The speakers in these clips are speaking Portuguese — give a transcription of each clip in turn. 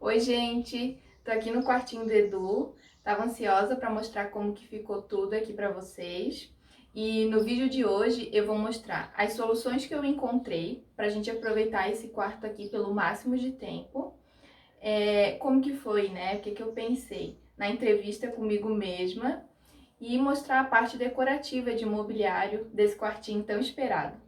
Oi, gente! Tô aqui no quartinho do Edu. Tava ansiosa para mostrar como que ficou tudo aqui para vocês. E no vídeo de hoje eu vou mostrar as soluções que eu encontrei para a gente aproveitar esse quarto aqui pelo máximo de tempo. Como que foi, né? O que que eu pensei na entrevista comigo mesma e mostrar a parte decorativa de mobiliário desse quartinho tão esperado.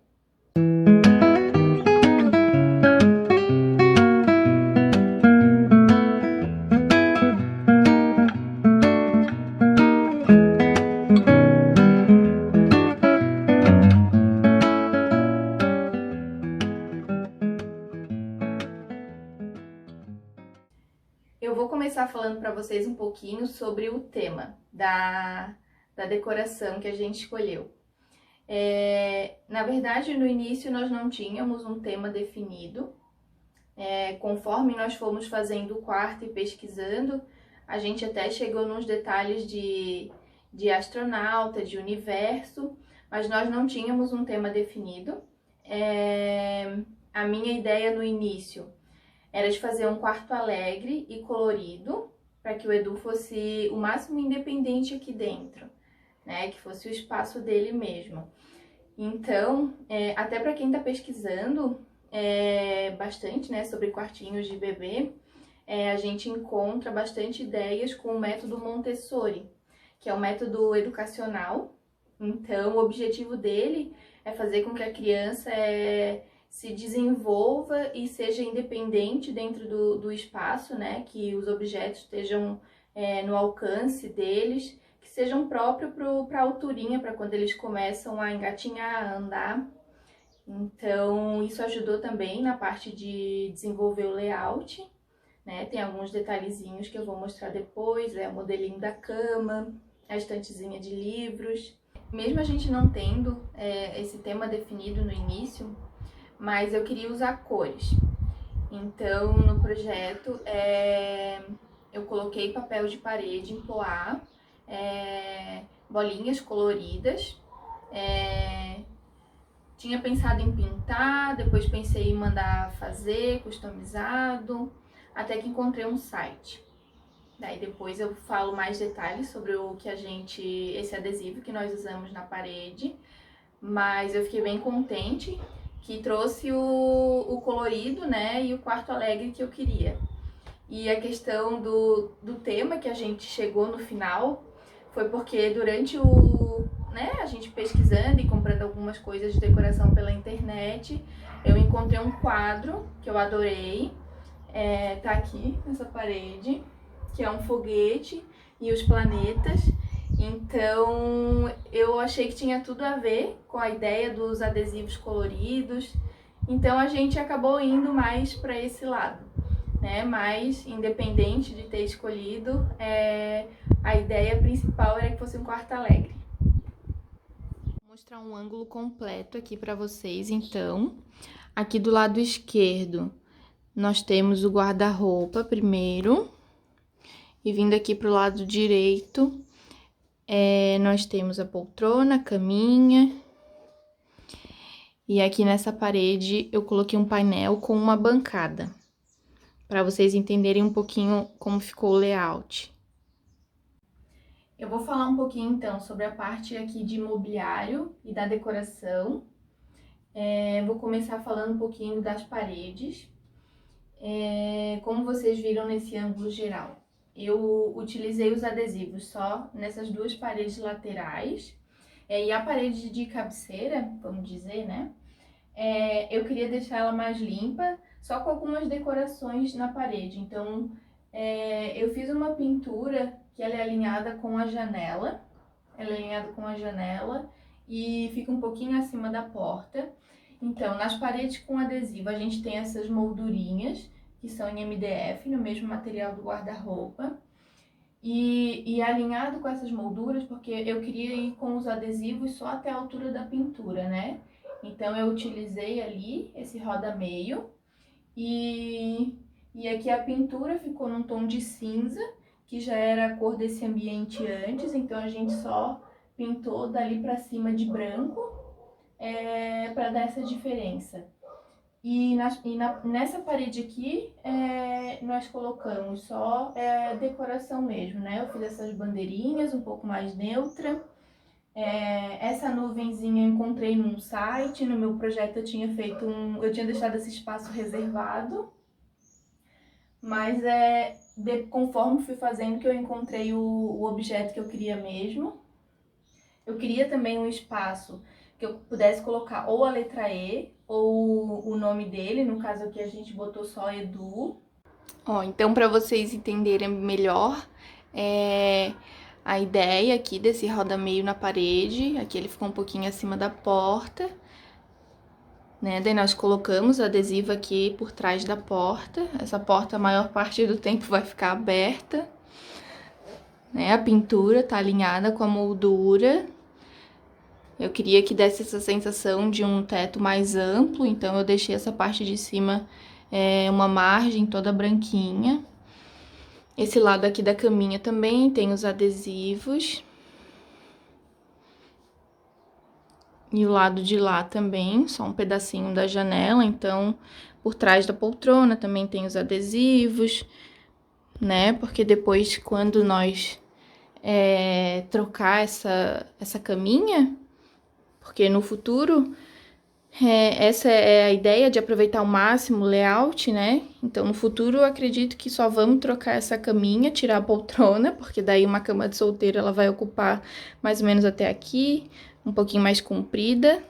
Eu vou começar falando para vocês um pouquinho sobre o tema da decoração que a gente escolheu. Na verdade, no início nós não tínhamos um tema definido. Conforme nós fomos fazendo o quarto e pesquisando, a gente até chegou nos detalhes de astronauta, de universo, mas nós não tínhamos um tema definido. A minha ideia no início era de fazer um quarto alegre e colorido, para que o Edu fosse o máximo independente aqui dentro, né? Que fosse o espaço dele mesmo. Então, até para quem está pesquisando bastante, né, sobre quartinhos de bebê, a gente encontra bastante ideias com o método Montessori, que é um método educacional. Então, o objetivo dele é fazer com que a criança se desenvolva e seja independente dentro do espaço, né? Que os objetos estejam no alcance deles, que sejam próprios para a alturinha, para quando eles começam a engatinhar, a andar. Então, isso ajudou também na parte de desenvolver o layout, né? Tem alguns detalhezinhos que eu vou mostrar depois, o modelinho da cama, a estantezinha de livros. Mesmo a gente não tendo esse tema definido no início, mas eu queria usar cores. Então, no projeto, eu coloquei papel de parede em poá, bolinhas coloridas. Tinha pensado em pintar, depois pensei em mandar fazer, customizado, até que encontrei um site. Daí depois eu falo mais detalhes sobre esse adesivo que nós usamos na parede, mas eu fiquei bem contente que trouxe o colorido, né, e o quarto alegre que eu queria. E a questão do tema que a gente chegou no final foi porque durante a gente pesquisando e comprando algumas coisas de decoração pela internet, eu encontrei um quadro que eu adorei, tá aqui nessa parede, que é um foguete e os planetas. Então eu achei que tinha tudo a ver com a ideia dos adesivos coloridos, então a gente acabou indo mais para esse lado, né? Mas independente de ter escolhido, a ideia principal era que fosse um quarto alegre. Vou mostrar um ângulo completo aqui para vocês, então. Aqui do lado esquerdo, nós temos o guarda-roupa primeiro. E vindo aqui pro lado direito, nós temos a poltrona, a caminha. E aqui nessa parede eu coloquei um painel com uma bancada, para vocês entenderem um pouquinho como ficou o layout. Eu vou falar um pouquinho então sobre a parte aqui de mobiliário e da decoração. Vou começar falando um pouquinho das paredes. Como vocês viram nesse ângulo geral, eu utilizei os adesivos só nessas duas paredes laterais. E a parede de cabeceira, vamos dizer, né? Eu queria deixar ela mais limpa, só com algumas decorações na parede. Então, eu fiz uma pintura que ela é alinhada com a janela. Ela é alinhada com a janela e fica um pouquinho acima da porta. Então, nas paredes com adesivo, a gente tem essas moldurinhas, que são em MDF, no mesmo material do guarda-roupa. E alinhado com essas molduras, porque eu queria ir com os adesivos só até a altura da pintura, né? Então, eu utilizei ali esse roda-meio. E aqui a pintura ficou num tom de cinza, que já era a cor desse ambiente antes. Então, a gente só pintou dali pra cima de branco, para dar essa diferença. Nessa parede aqui, nós colocamos só decoração mesmo, né? Eu fiz essas bandeirinhas um pouco mais neutra. Essa nuvenzinha eu encontrei num site, no meu projeto eu tinha deixado esse espaço reservado, mas conforme fui fazendo que eu encontrei o objeto que eu queria mesmo. Eu queria também um espaço que eu pudesse colocar ou a letra E ou o nome dele, no caso aqui a gente botou só Edu. Ó, então para vocês entenderem melhor, a ideia aqui desse roda-meio na parede, aqui ele ficou um pouquinho acima da porta, né? Daí nós colocamos adesivo aqui por trás da porta. Essa porta a maior parte do tempo vai ficar aberta, né? A pintura tá alinhada com a moldura. Eu queria que desse essa sensação de um teto mais amplo, então eu deixei essa parte de cima uma margem toda branquinha. Esse lado aqui da caminha também tem os adesivos. E o lado de lá também, só um pedacinho da janela, então por trás da poltrona também tem os adesivos, né? Porque depois, quando nós trocar essa caminha, porque no futuro, essa é a ideia de aproveitar ao máximo o layout, né? Então, no futuro, eu acredito que só vamos trocar essa caminha, tirar a poltrona, porque daí uma cama de solteiro, ela vai ocupar mais ou menos até aqui, um pouquinho mais comprida.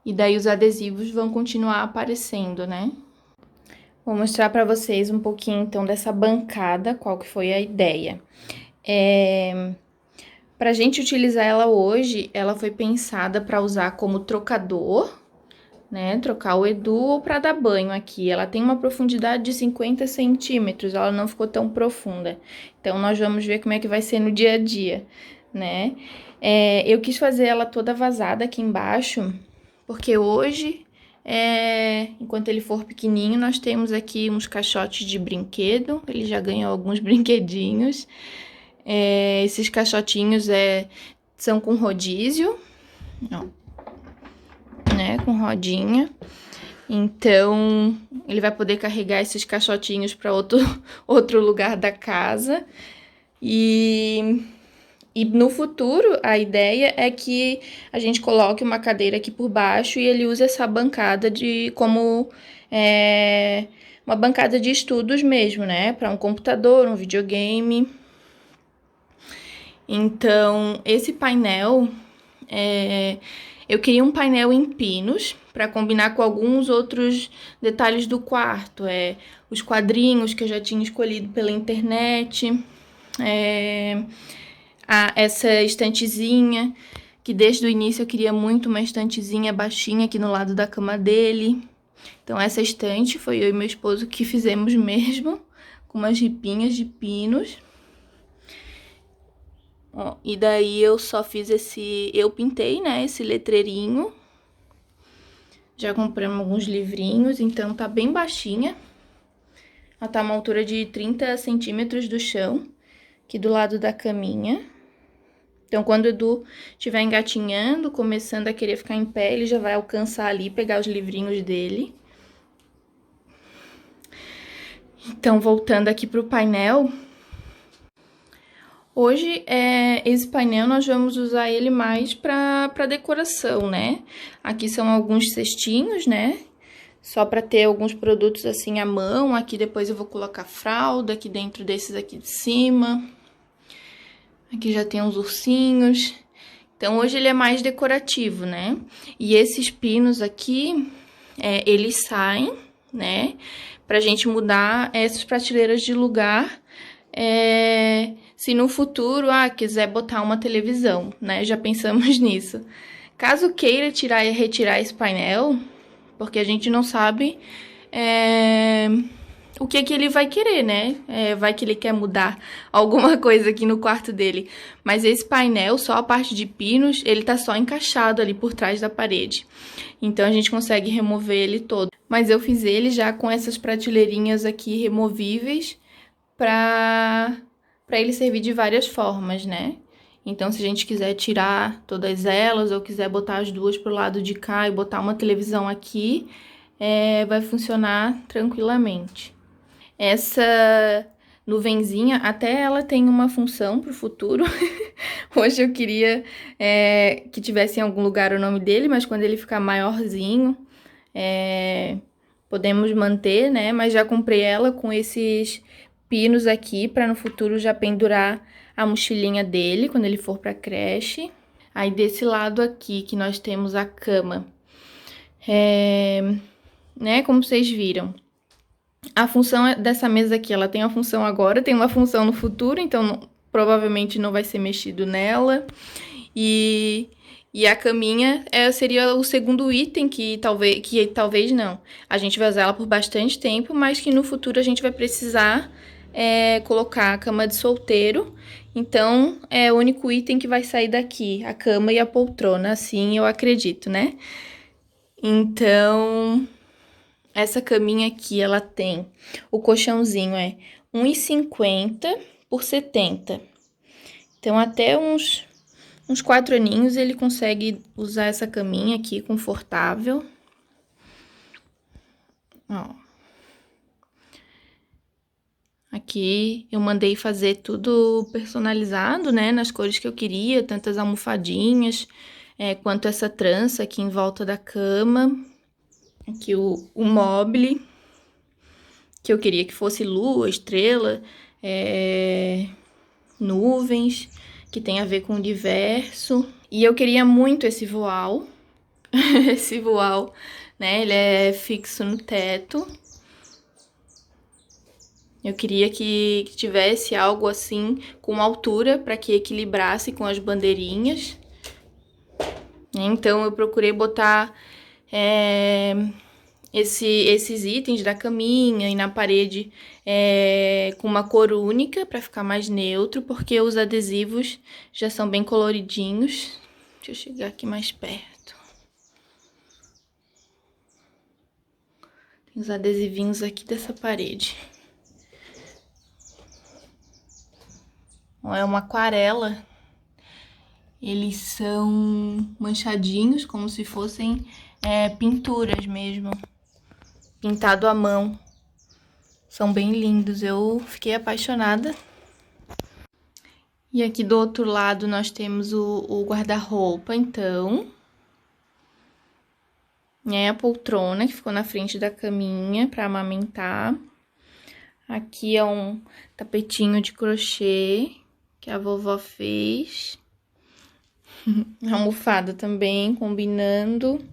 E daí os adesivos vão continuar aparecendo, né? Vou mostrar pra vocês um pouquinho, então, dessa bancada, qual que foi a ideia. Pra gente utilizar ela hoje, ela foi pensada para usar como trocador, né? Trocar o Edu ou para dar banho aqui. Ela tem uma profundidade de 50 centímetros, ela não ficou tão profunda. Então, nós vamos ver como é que vai ser no dia a dia, né? Eu quis fazer ela toda vazada aqui embaixo, porque hoje, enquanto ele for pequenininho, nós temos aqui uns caixotes de brinquedo. Ele já ganhou alguns brinquedinhos. Esses caixotinhos são com rodízio, ó, né, com rodinha. Então, ele vai poder carregar esses caixotinhos para outro lugar da casa. E no futuro, a ideia é que a gente coloque uma cadeira aqui por baixo e ele use essa bancada como uma bancada de estudos mesmo, né, para um computador, um videogame. Então, esse painel, eu queria um painel em pinos para combinar com alguns outros detalhes do quarto. Os quadrinhos que eu já tinha escolhido pela internet, essa estantezinha, que desde o início eu queria muito uma estantezinha baixinha aqui no lado da cama dele. Então, essa estante foi eu e meu esposo que fizemos mesmo, com umas ripinhas de pinos. Ó, e daí eu só fiz eu pintei, né, esse letreirinho. Já compramos alguns livrinhos, então tá bem baixinha. Ela tá a uma altura de 30 centímetros do chão, aqui do lado da caminha. Então, quando o Edu estiver engatinhando, começando a querer ficar em pé, ele já vai alcançar ali, pegar os livrinhos dele. Então, voltando aqui pro painel. Hoje, esse painel nós vamos usar ele mais para decoração, né? Aqui são alguns cestinhos, né? Só para ter alguns produtos assim à mão. Aqui depois eu vou colocar fralda, aqui dentro desses aqui de cima. Aqui já tem uns ursinhos. Então, hoje ele é mais decorativo, né? E esses pinos aqui, eles saem, né? Pra gente mudar essas prateleiras de lugar. Se no futuro, quiser botar uma televisão, né? Já pensamos nisso. Caso queira tirar e retirar esse painel, porque a gente não sabe o que ele vai querer, né? Vai que ele quer mudar alguma coisa aqui no quarto dele. Mas esse painel, só a parte de pinos, ele tá só encaixado ali por trás da parede. Então, a gente consegue remover ele todo. Mas eu fiz ele já com essas prateleirinhas aqui removíveis para ele servir de várias formas, né? Então, se a gente quiser tirar todas elas ou quiser botar as duas pro lado de cá e botar uma televisão aqui, vai funcionar tranquilamente. Essa nuvenzinha, até ela tem uma função pro futuro. Hoje eu queria que tivesse em algum lugar o nome dele, mas quando ele ficar maiorzinho, podemos manter, né? Mas já comprei ela com esses pinos aqui para no futuro já pendurar a mochilinha dele quando ele for pra creche. Aí desse lado aqui que nós temos a cama, né? Como vocês viram, a função dessa mesa aqui, ela tem uma função agora, tem uma função no futuro, então provavelmente não vai ser mexido nela. E a caminha seria o segundo item que talvez não. A gente vai usar ela por bastante tempo, mas que no futuro a gente vai precisar colocar a cama de solteiro. Então, é o único item que vai sair daqui, a cama e a poltrona, assim eu acredito, né? Então, essa caminha aqui, ela tem, o colchãozinho é 1,50 por 70. Então, até uns 4 aninhos ele consegue usar essa caminha aqui, confortável. Ó. Aqui eu mandei fazer tudo personalizado, né, nas cores que eu queria, tanto as almofadinhas, quanto essa trança aqui em volta da cama. Aqui o mobile, que eu queria que fosse lua, estrela, nuvens, que tem a ver com o universo. E eu queria muito esse voal, esse voal, né, ele é fixo no teto. Eu queria que tivesse algo assim com altura para que equilibrasse com as bandeirinhas. Então eu procurei botar esses itens da caminha e na parede com uma cor única para ficar mais neutro, porque os adesivos já são bem coloridinhos. Deixa eu chegar aqui mais perto. Tem os adesivinhos aqui dessa parede. É uma aquarela. Eles são manchadinhos, como se fossem pinturas mesmo. Pintado à mão. São bem lindos, eu fiquei apaixonada. E aqui do outro lado nós temos o guarda-roupa, então. A poltrona que ficou na frente da caminha para amamentar. Aqui é um tapetinho de crochê que a vovó fez. A almofada também, combinando.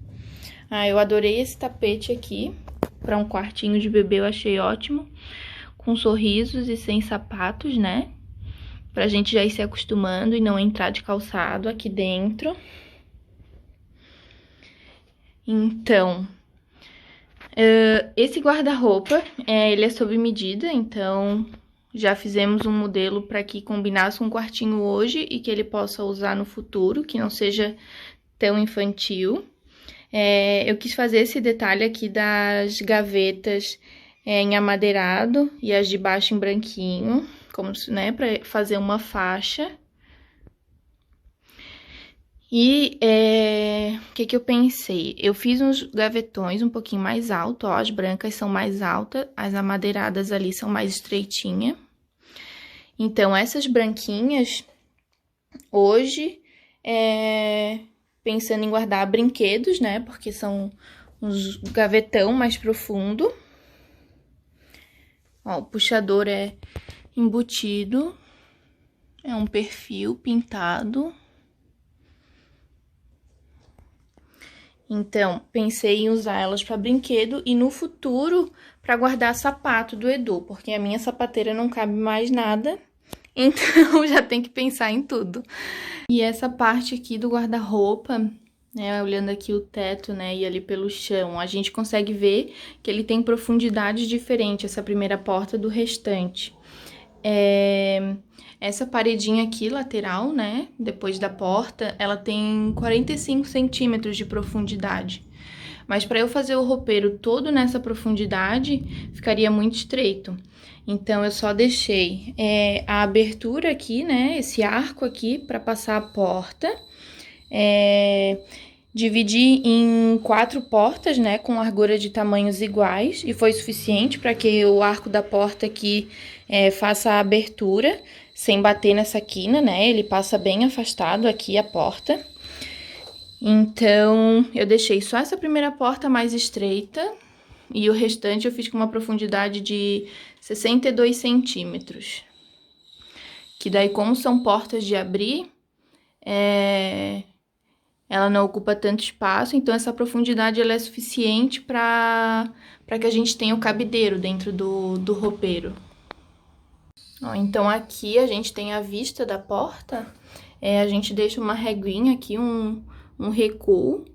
Eu adorei esse tapete aqui. Para um quartinho de bebê eu achei ótimo. Com sorrisos e sem sapatos, né? Pra gente já ir se acostumando e não entrar de calçado aqui dentro. Então, esse guarda-roupa, ele é sob medida, então já fizemos um modelo para que combinasse com um quartinho hoje e que ele possa usar no futuro, que não seja tão infantil. Eu quis fazer esse detalhe aqui das gavetas em amadeirado e as de baixo em branquinho, como se, né, para fazer uma faixa. E o que eu pensei? Eu fiz uns gavetões um pouquinho mais alto, ó, as brancas são mais altas, as amadeiradas ali são mais estreitinhas. Então, essas branquinhas, hoje, pensando em guardar brinquedos, né, porque são uns gavetão mais profundo. Ó, o puxador é embutido, é um perfil pintado. Então, pensei em usar elas para brinquedo e no futuro para guardar sapato do Edu, porque a minha sapateira não cabe mais nada, então já tem que pensar em tudo. E essa parte aqui do guarda-roupa, né, olhando aqui o teto, né, e ali pelo chão, a gente consegue ver que ele tem profundidade diferente, essa primeira porta do restante. Essa paredinha aqui, lateral, né, depois da porta, ela tem 45 centímetros de profundidade. Mas para eu fazer o roupeiro todo nessa profundidade, ficaria muito estreito. Então, eu só deixei a abertura aqui, né, esse arco aqui para passar a porta. Dividi em 4 portas, né, com largura de tamanhos iguais, e foi suficiente para que o arco da porta aqui faça a abertura, sem bater nessa quina, né, ele passa bem afastado aqui a porta. Então, eu deixei só essa primeira porta mais estreita, e o restante eu fiz com uma profundidade de 62 centímetros. Que daí, como são portas de abrir, ela não ocupa tanto espaço, então essa profundidade ela é suficiente para que a gente tenha o cabideiro dentro do roupeiro. Ó, então aqui a gente tem a vista da porta, a gente deixa uma reguinha aqui, um recuo,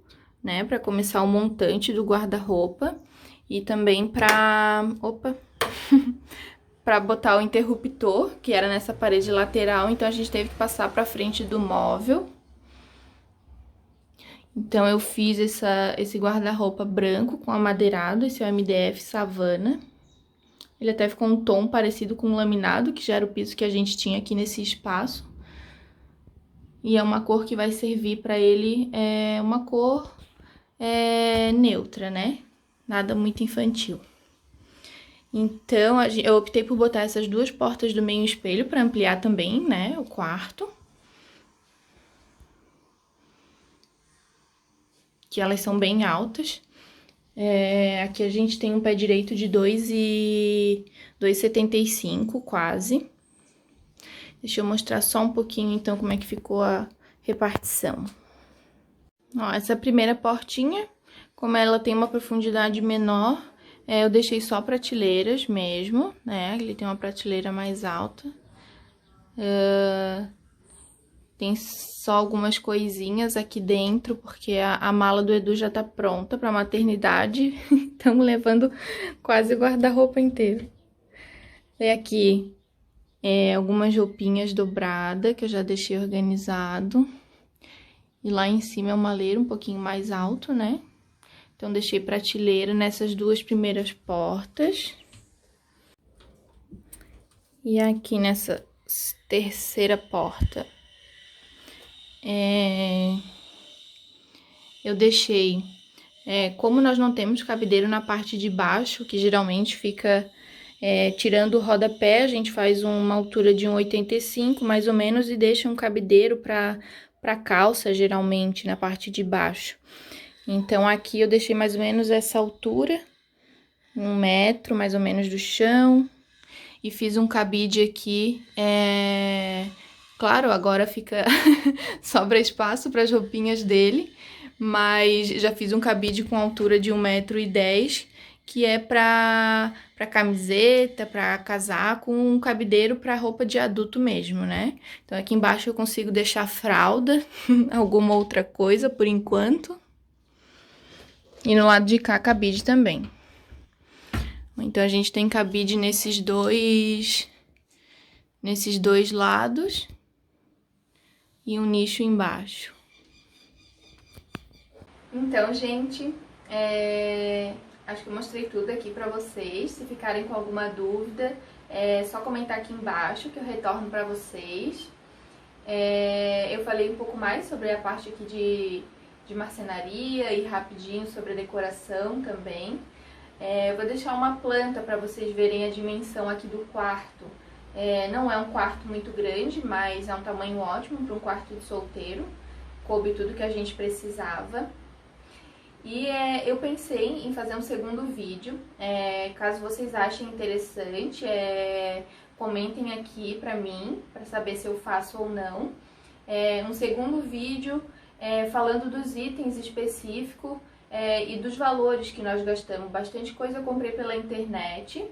né, para começar o montante do guarda-roupa e também para para botar o interruptor, que era nessa parede lateral, então a gente teve que passar para frente do móvel. Então, eu fiz esse guarda-roupa branco com amadeirado, esse é o MDF Savana. Ele até ficou um tom parecido com o laminado, que já era o piso que a gente tinha aqui nesse espaço. E é uma cor que vai servir para ele, uma cor neutra, né? Nada muito infantil. Então, eu optei por botar essas 2 portas do meio espelho para ampliar também, né, o quarto. Que elas são bem altas. Aqui a gente tem um pé direito de 2,75 quase. Deixa eu mostrar só um pouquinho, então, como é que ficou a repartição. Ó, essa primeira portinha, como ela tem uma profundidade menor, eu deixei só prateleiras mesmo, né? Ele tem uma prateleira mais alta. Tem só algumas coisinhas aqui dentro, porque a mala do Edu já tá pronta pra maternidade. Estamos levando quase o guarda-roupa inteiro. Tem aqui algumas roupinhas dobradas, que eu já deixei organizado. E lá em cima é um maleiro um pouquinho mais alto, né? Então, deixei prateleira nessas 2 primeiras portas. E aqui nessa terceira porta, eu deixei, como nós não temos cabideiro na parte de baixo, que geralmente fica, tirando o rodapé, a gente faz uma altura de 1,85 mais ou menos, e deixa um cabideiro para calça, geralmente, na parte de baixo. Então, aqui eu deixei mais ou menos essa altura, 1 metro mais ou menos do chão, e fiz um cabide aqui, claro, agora fica sobra espaço para as roupinhas dele, mas já fiz um cabide com altura de 1,10 m, que é para camiseta, para casaco, um cabideiro para roupa de adulto mesmo, né? Então, aqui embaixo eu consigo deixar fralda, alguma outra coisa por enquanto. E no lado de cá, cabide também. Então, a gente tem cabide nesses dois lados e um nicho embaixo. Então, gente, acho que eu mostrei tudo aqui pra vocês. Se ficarem com alguma dúvida, é só comentar aqui embaixo que eu retorno pra vocês. Eu falei um pouco mais sobre a parte aqui de marcenaria e rapidinho sobre a decoração também. Eu vou deixar uma planta para vocês verem a dimensão aqui do quarto. Não é um quarto muito grande, mas é um tamanho ótimo para um quarto de solteiro. Coube tudo que a gente precisava. E eu pensei em fazer um segundo vídeo. Caso vocês achem interessante, comentem aqui pra mim, pra saber se eu faço ou não. Um segundo vídeo falando dos itens específicos e dos valores que nós gastamos. Bastante coisa eu comprei pela internet.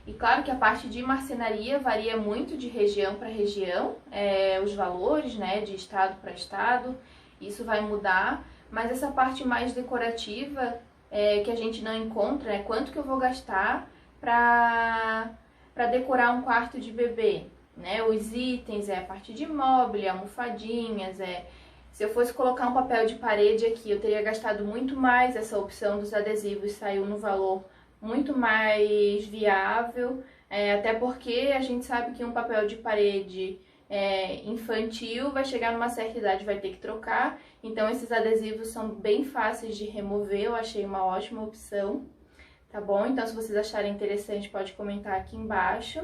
E claro que a parte de marcenaria varia muito de região para região, os valores, né, de estado para estado, isso vai mudar. Mas essa parte mais decorativa que a gente não encontra, quanto que eu vou gastar para decorar um quarto de bebê, né? Os itens, a parte de mobile, almofadinhas, Se eu fosse colocar um papel de parede aqui, eu teria gastado muito mais. Essa opção dos adesivos saiu no valor muito mais viável, até porque a gente sabe que um papel de parede infantil vai chegar numa certa idade, vai ter que trocar. Então esses adesivos são bem fáceis de remover, eu achei uma ótima opção, tá bom? Então se vocês acharem interessante, pode comentar aqui embaixo.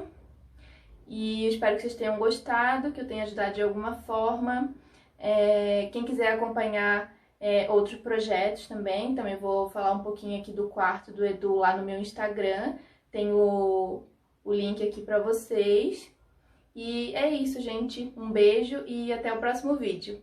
E eu espero que vocês tenham gostado, que eu tenha ajudado de alguma forma. Quem quiser acompanhar outros projetos também vou falar um pouquinho aqui do quarto do Edu lá no meu Instagram. Tem o link aqui pra vocês. E é isso, gente. Um beijo e até o próximo vídeo.